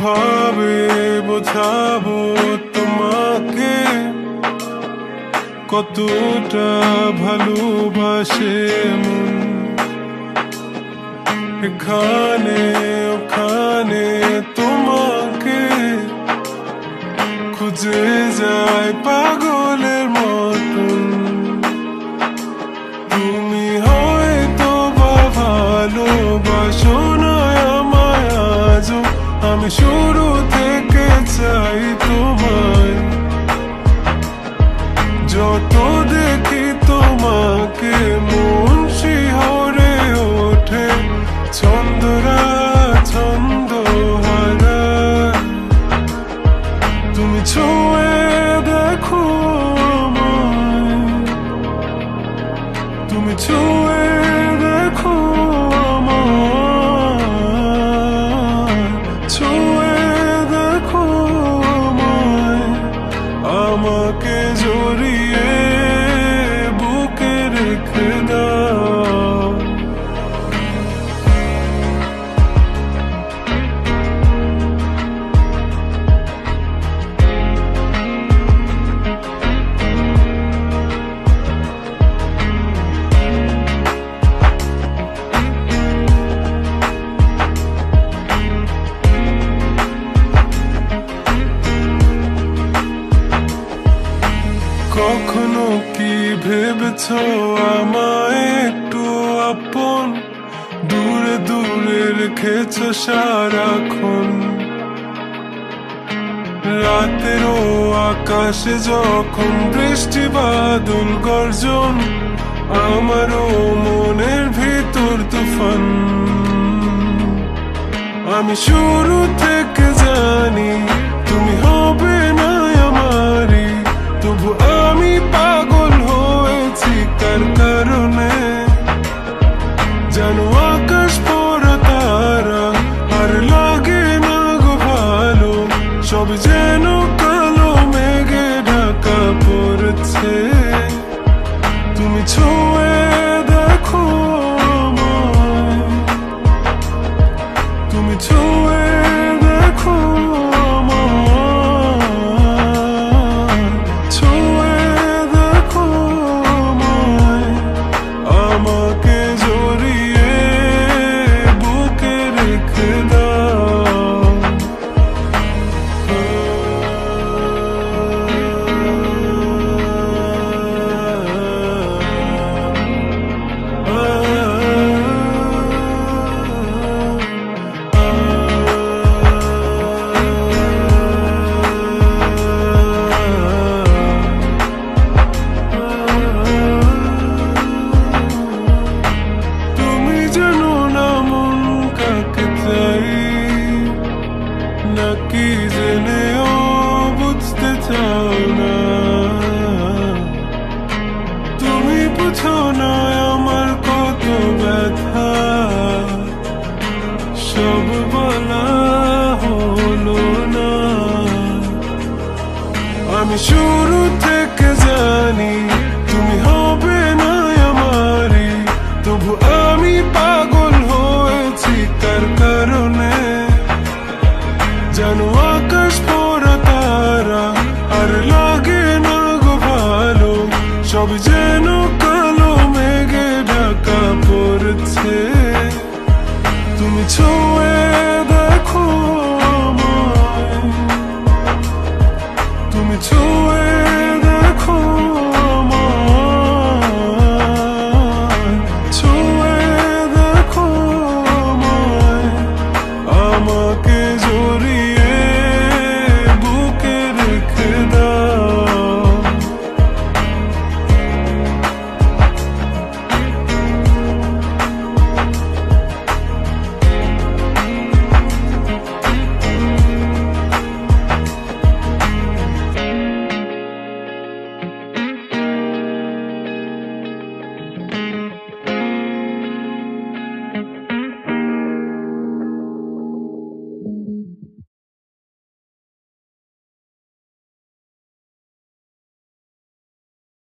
কিভাবে বোঝাবো তোমাকে কতটা ভালোবাসে মন। এখানে ওখানে তোমাকে খুঁজে যায় পাগলের মতন। তুমি হয়তো বা ভালোবাসো না আমায় আজও, আমি শুরু থেকে চাই তোমায়। যত দেখি তোমাকে মন শিহরে ওঠে, ছন্দরা ছন্দ হারায়। তুমি ছুঁয়ে দেখো আমায়, তুমি ছুঁয়ে দেখো আমায়, ছুঁয়ে দেখো আমায়। আমাকে জড়িয়ে বুকে রেখে দাও। কখনো কি ভেবেছ আমায় একটু আপন, দূরে দূরে রেখেছ সারাক্ষণ। রাতেরও আকাশে যখন বৃষ্টি বাদল গর্জন, আমারও মনের ভিতর তুফান। আমি শুরু থেকে জানি তুমি হবে না আমারই, তবু আমি পাগল হয়েছি কার কারণে। জানো আকাশ পড়া তারা আর লাগে না গো ভালো, সব যেন কালো মেঘে ঢাকা পড়েছে। তুমি ছুঁয়ে দেখো আমায়, তুমি ছুঁয়ে দেখো আমায়, ছুঁয়ে দেখো আমায়। আমাকে জড়িয়ে বুকে রেখে দাও। তুমি জানো না মন কাকে চাই, নাকি জেনেও বুঝতে চাও না। তুমি বুঝো না আমার কত ব্যথা, সব বলা হলো না। আমি শুরু থেকে জানি তুমি হবে না আমারই, তবু আমি পাগল হয়েছি কার কারণে। জানো আকাশ পড়া তারা আর লাগে না গো ভালো, সব যেন কালো মেঘে ঢাকা পড়েছে। তুমি ছুঁয়ে দেখো আমায়, তুমি ছুঁয়ে